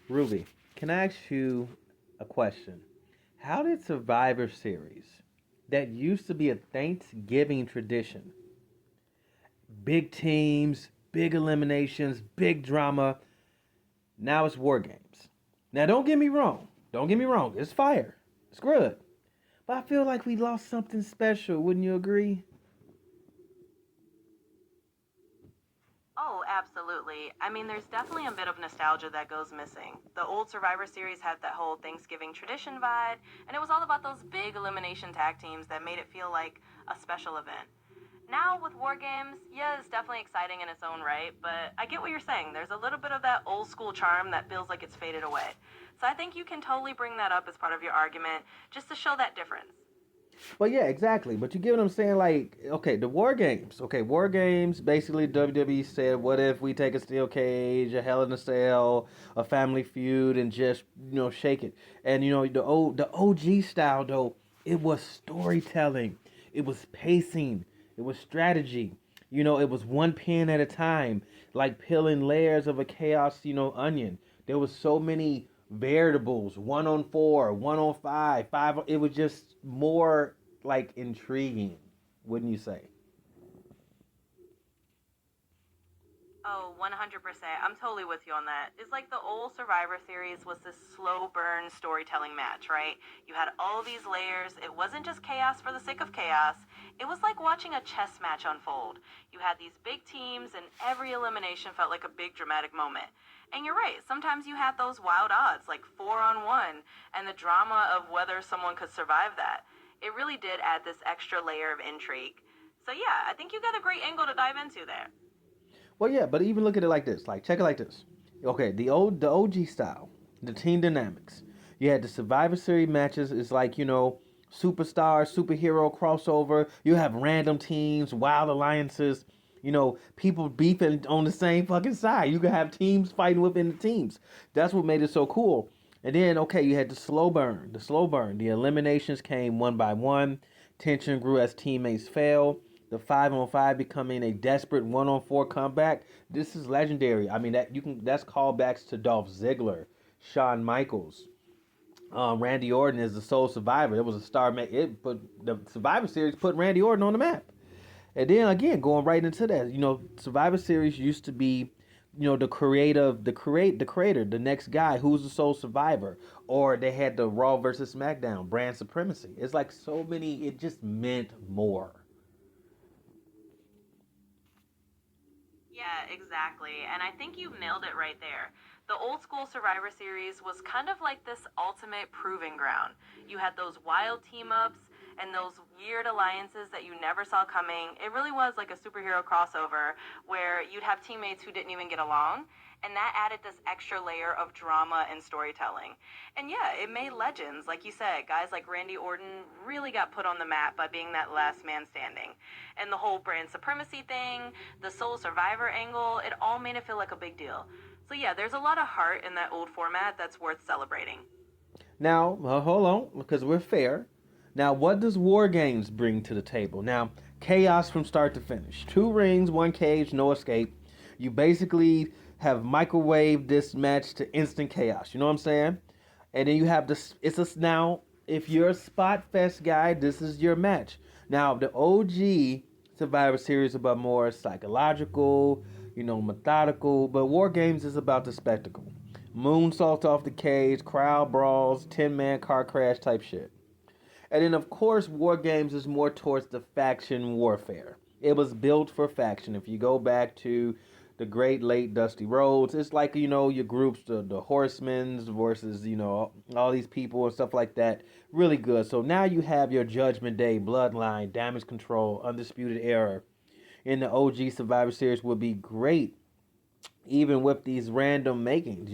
Ruby, can I ask you a question? How did Survivor Series, that used to be a Thanksgiving tradition, big teams, big eliminations, big drama, now it's War Games? Now, don't get me wrong. Don't get me wrong. It's fire. It's good. But I feel like we lost something special. Wouldn't you agree? Oh, absolutely. I mean, there's definitely a bit of nostalgia that goes missing. The old Survivor Series had that whole Thanksgiving tradition vibe, and it was all about those big elimination tag teams that made it feel like a special event. Now with War Games, yeah, it's definitely exciting in its own right, but I get what you're saying. There's a little bit of that old school charm that feels like it's faded away. So I think you can totally bring that up as part of your argument just to show that difference. Well, yeah, exactly. But you get what I'm saying? Like, okay, the War Games. Okay, War Games. Basically, WWE said, what if we take a steel cage, a Hell in a Cell, a Family Feud, and just shake it? And the OG style though, it was storytelling, it was pacing, it was strategy. It was one pin at a time, like peeling layers of a chaos, onion. There was so many variables, 1 on 4, 1 on 5, 5. It was just more like intriguing, wouldn't you say? Oh, 100%. I'm totally with you on that. It's like the old Survivor Series was this slow burn storytelling match, right? You had all these layers. It wasn't just chaos for the sake of chaos. It was like watching a chess match unfold. You had these big teams, and every elimination felt like a big dramatic moment. And you're right, sometimes you had those wild odds, like 4 on 1, and the drama of whether someone could survive that. It really did add this extra layer of intrigue. So, yeah, I think you got a great angle to dive into there. Well, yeah, but even look at it like this. Like, check it like this. Okay, the OG style, the team dynamics. You had the Survivor Series matches. It's like superstar, superhero crossover. You have random teams, wild alliances. People beefing on the same fucking side. You could have teams fighting within the teams. That's what made it so cool. And then, okay, you had the slow burn. The slow burn. The eliminations came one by one. Tension grew as teammates fell. The 5 on 5 becoming a desperate 1 on 4 comeback. This is legendary. I mean that's callbacks to Dolph Ziggler, Shawn Michaels, Randy Orton is the sole survivor. It was a star. It put the Survivor Series put Randy Orton on the map. And then again, going right into that, Survivor Series used to be, the creator, the next guy who's the sole survivor, or they had the Raw versus SmackDown brand supremacy. It's like so many. It just meant more. Yeah, exactly. And I think you nailed it right there. The old school Survivor Series was kind of like this ultimate proving ground. You had those wild team ups and those weird alliances that you never saw coming. It really was like a superhero crossover where you'd have teammates who didn't even get along. And that added this extra layer of drama and storytelling. And yeah, it made legends. Like you said, guys like Randy Orton really got put on the map by being that last man standing. And the whole brand supremacy thing, the sole survivor angle, it all made it feel like a big deal. So yeah, there's a lot of heart in that old format that's worth celebrating. Now, hold on, because we're fair. Now, what does War Games bring to the table? Now, chaos from start to finish. 2 rings, 1 cage, no escape. You basically have microwaved this match to instant chaos. You know what I'm saying? And then you have this. It's a now. If you're a Spot Fest guy, this is your match. Now, the OG Survivor Series is about more psychological, methodical. But War Games is about the spectacle. Moonsault off the cage, crowd brawls, 10-man car crash type shit. And then, of course, War Games is more towards the faction warfare. It was built for faction. If you go back to the great late Dusty Rhodes, it's like, your groups, the Horsemen versus, all these people and stuff like that. Really good. So now you have your Judgment Day, Bloodline, Damage Control, Undisputed Era in the OG Survivor Series would be great, even with these random makings.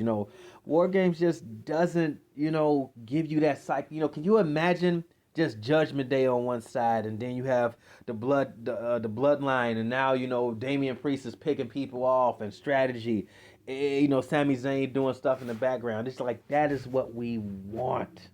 War Games just doesn't, give you that psych. Can you imagine just Judgment Day on one side, and then you have the Bloodline, and now Damian Priest is picking people off and strategy. Sami Zayn doing stuff in the background. It's like that is what we want.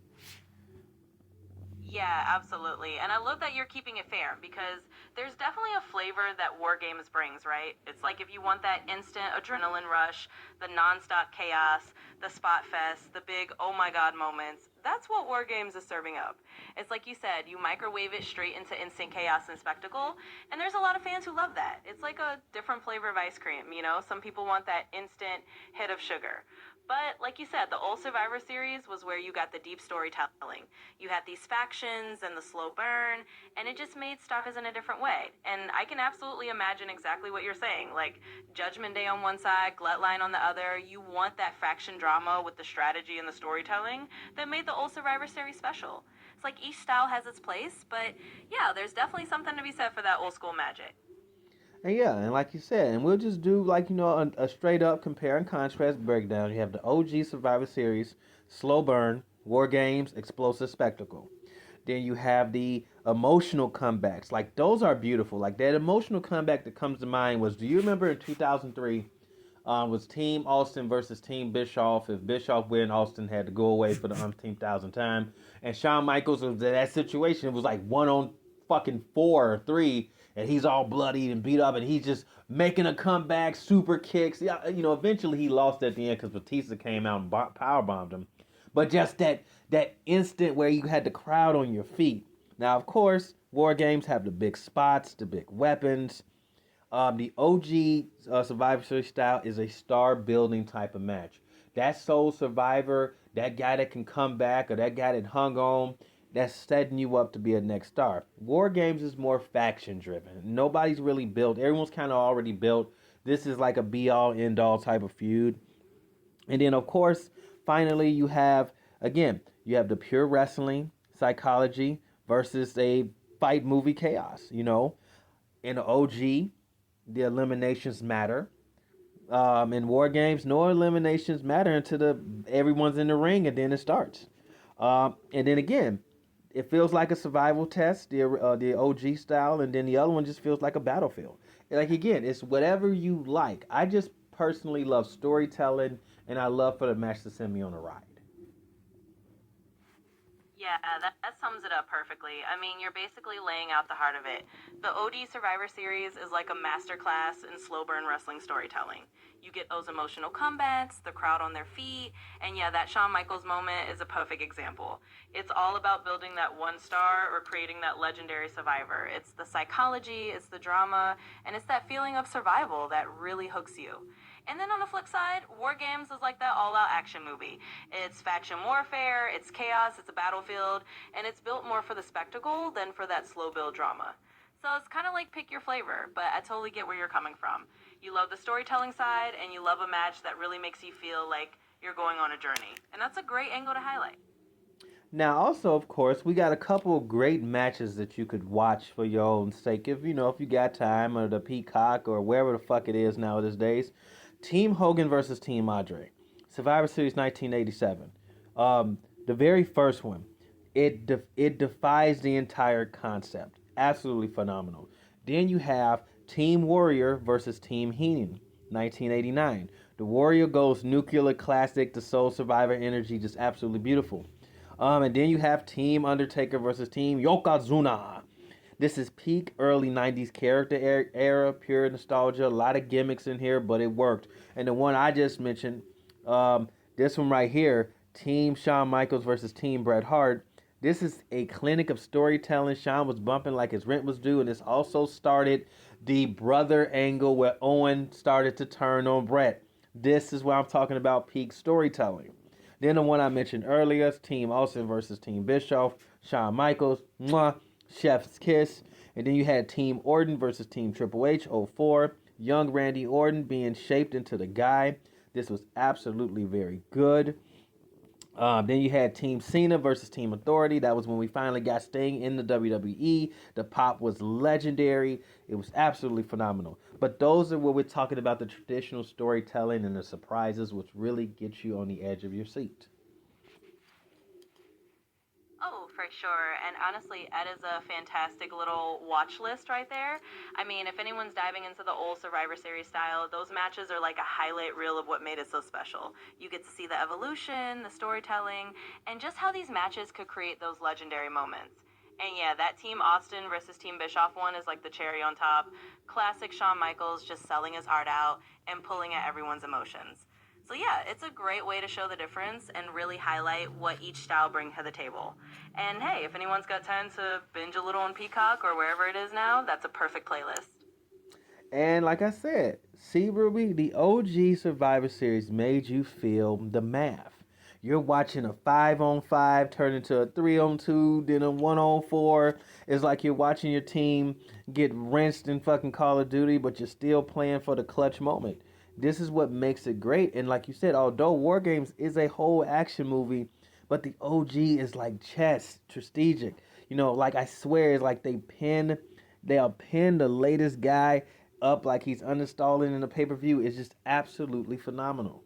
Yeah, absolutely. And I love that you're keeping it fair because there's definitely a flavor that War Games brings, right? It's like if you want that instant adrenaline rush, the nonstop chaos, the spot fest, the big oh my god moments, that's what War Games is serving up. It's like you said, you microwave it straight into instant chaos and spectacle, and there's a lot of fans who love that. It's like a different flavor of ice cream, you know? Some people want that instant hit of sugar. But like you said, the old Survivor Series was where you got the deep storytelling. You had these factions and the slow burn, and it just made Stalkers in a different way. And I can absolutely imagine exactly what you're saying. Like Judgment Day on one side, Glut on the other. You want that faction drama with the strategy and the storytelling that made the old Survivor Series special. It's like each style has its place, but yeah, there's definitely something to be said for that old school magic. And yeah, and like you said, and we'll just do like a straight up compare and contrast breakdown. You have the OG Survivor Series, slow burn, war games, explosive spectacle. Then you have the emotional comebacks. Like those are beautiful. Like that emotional comeback that comes to mind was, do you remember in 2003? Was Team Austin versus Team Bischoff. If Bischoff win, Austin had to go away for the umpteenth thousand time. And Shawn Michaels was in that situation. It was like one on fucking four or three, and he's all bloodied and beat up, and he's just making a comeback, super kicks. Yeah, eventually he lost at the end because Batista came out and power bombed him. But just that instant where you had the crowd on your feet. Now, of course, war games have the big spots, the big weapons. The OG Survivor Series style is a star building type of match. That sole survivor, that guy that can come back, or that guy that hung on, that's setting you up to be a next star. War Games is more faction driven. Nobody's really built. Everyone's kind of already built. This is like a be all end all type of feud. And then, of course, finally, you have the pure wrestling psychology versus a fight movie chaos. In the OG, the eliminations matter. In war games, no eliminations matter until everyone's in the ring and then it starts. And then again, it feels like a survival test, the OG style, and then the other one just feels like a battlefield. Like again, it's whatever you like. I just personally love storytelling, and I love for the match to send me on a ride. Yeah, that sums it up perfectly. I mean, you're basically laying out the heart of it. The OD Survivor Series is like a masterclass in slow burn wrestling storytelling. You get those emotional comebacks, the crowd on their feet, and yeah, that Shawn Michaels moment is a perfect example. It's all about building that one star or creating that legendary survivor. It's the psychology, it's the drama, and it's that feeling of survival that really hooks you. And then on the flip side, War Games is like that all out action movie. It's faction warfare, it's chaos, it's a battlefield, and it's built more for the spectacle than for that slow build drama. So it's kind of like pick your flavor, but I totally get where you're coming from. You love the storytelling side, and you love a match that really makes you feel like you're going on a journey. And that's a great angle to highlight. Now, also, of course, we got a couple of great matches that you could watch for your own sake, if you got time, or the Peacock, or wherever the fuck it is nowadays. Team Hogan versus Team Andre, Survivor Series 1987. The very first one, it defies the entire concept. Absolutely phenomenal. Then you have Team Warrior versus Team Heenan, 1989. The Warrior goes nuclear classic, the Soul Survivor energy, just absolutely beautiful. And then you have Team Undertaker versus Team Yokozuna. This is peak early 90s character era, pure nostalgia. A lot of gimmicks in here, but it worked. And the one I just mentioned, this one right here, Team Shawn Michaels versus Team Bret Hart. This is a clinic of storytelling. Shawn was bumping like his rent was due, and this also started the brother angle where Owen started to turn on Bret. This is what I'm talking about, peak storytelling. Then the one I mentioned earlier, Team Austin versus Team Bischoff, Shawn Michaels, mwah, Chef's Kiss. And then you had Team Orton versus Team Triple H, '04. Young Randy Orton being shaped into the guy. This was absolutely very good. Then you had Team Cena versus Team Authority. That was when we finally got Sting in the WWE. The pop was legendary. It was absolutely phenomenal. But those are where we're talking about the traditional storytelling and the surprises, which really get you on the edge of your seat. Oh, for sure. And honestly, Ed is a fantastic little watch list right there. I mean, if anyone's diving into the old Survivor Series style, those matches are like a highlight reel of what made it so special. You get to see the evolution, the storytelling, and just how these matches could create those legendary moments. And yeah, that Team Austin versus Team Bischoff one is like the cherry on top. Classic Shawn Michaels just selling his heart out and pulling at everyone's emotions. So yeah, it's a great way to show the difference and really highlight what each style brings to the table. And hey, if anyone's got time to binge a little on Peacock or wherever it is now, that's a perfect playlist. And like I said, see, Ruby, the OG Survivor Series made you feel the math. You're watching a 5-on-5 turn into a 3-on-2, then a 1-on-4. It's like you're watching your team get rinsed in fucking Call of Duty, but you're still playing for the clutch moment. This is what makes it great. And like you said, although War Games is a whole action movie, but the OG is like chess, strategic. Like I swear, it's like they'll pin the latest guy up like he's uninstalling in a pay-per-view. Is just absolutely phenomenal.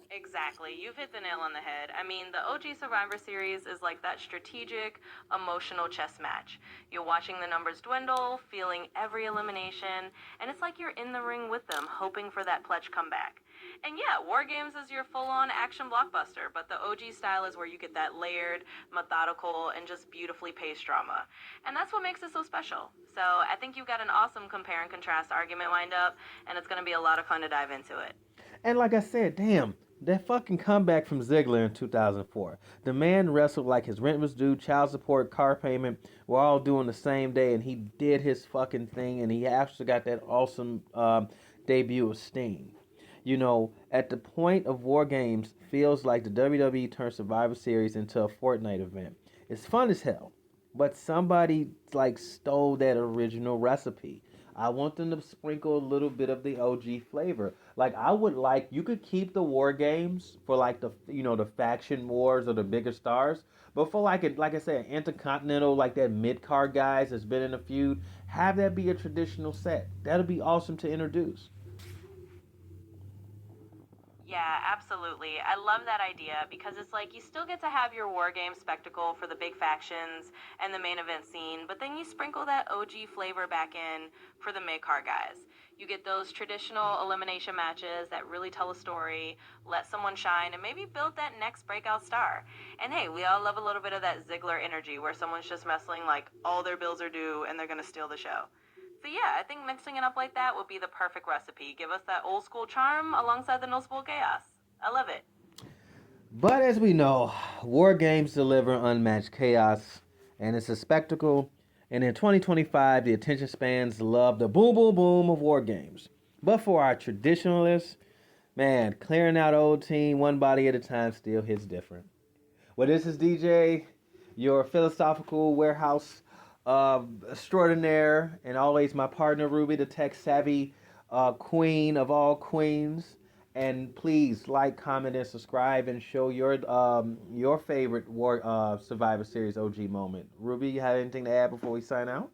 Exactly. You've hit the nail on the head. I mean, the OG Survivor Series is like that strategic, emotional chess match. You're watching the numbers dwindle, feeling every elimination, and it's like you're in the ring with them, hoping for that clutch comeback. And yeah, War Games is your full-on action blockbuster, but the OG style is where you get that layered, methodical, and just beautifully paced drama. And that's what makes it so special. So I think you've got an awesome compare and contrast argument lined up, and it's going to be a lot of fun to dive into it. And like I said, damn, that fucking comeback from Ziggler in 2004. The man wrestled like his rent was due, child support, car payment were all due on the same day, and he did his fucking thing, and he actually got that awesome debut of Sting. At the point of War Games, feels like the WWE turned Survivor Series into a Fortnite event. It's fun as hell, but somebody like stole that original recipe. I want them to sprinkle a little bit of the OG flavor. Like I would like you could keep the War Games for like the faction wars or the bigger stars, but for like I said, intercontinental like that mid card guys that's been in a feud, have that be a traditional set. That'll be awesome to introduce. Yeah, absolutely. I love that idea because it's like you still get to have your war game spectacle for the big factions and the main event scene, but then you sprinkle that OG flavor back in for the mid card guys. You get those traditional elimination matches that really tell a story, let someone shine, and maybe build that next breakout star. And hey, we all love a little bit of that Ziggler energy where someone's just wrestling like all their bills are due and they're going to steal the show. So yeah, I think mixing it up like that would be the perfect recipe. Give us that old school charm alongside the no school chaos. I love it. But as we know, War Games deliver unmatched chaos, and it's a spectacle. And in 2025, the attention spans love the boom, boom, boom of War Games. But for our traditionalists, man, clearing out old team one body at a time still hits different. Well, this is DJ, your philosophical warehouse extraordinaire, and always my partner Ruby, the tech savvy queen of all queens. And please like, comment, and subscribe, and show your favorite War Survivor Series OG moment. Ruby, you have anything to add before we sign out?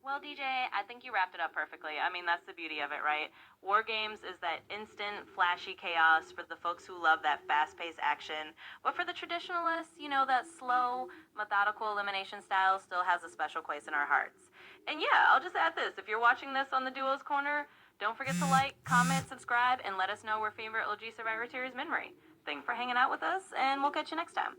Well, DJ, I think you wrapped it up perfectly. I mean, that's the beauty of it, right? War Games is that instant, flashy chaos for the folks who love that fast paced action. But for the traditionalists, that slow, methodical elimination style still has a special place in our hearts. And yeah, I'll just add this if you're watching this on the Duos Corner, don't forget to like, comment, subscribe, and let us know your favorite OG Survivor Series memory. Thanks for hanging out with us, and we'll catch you next time.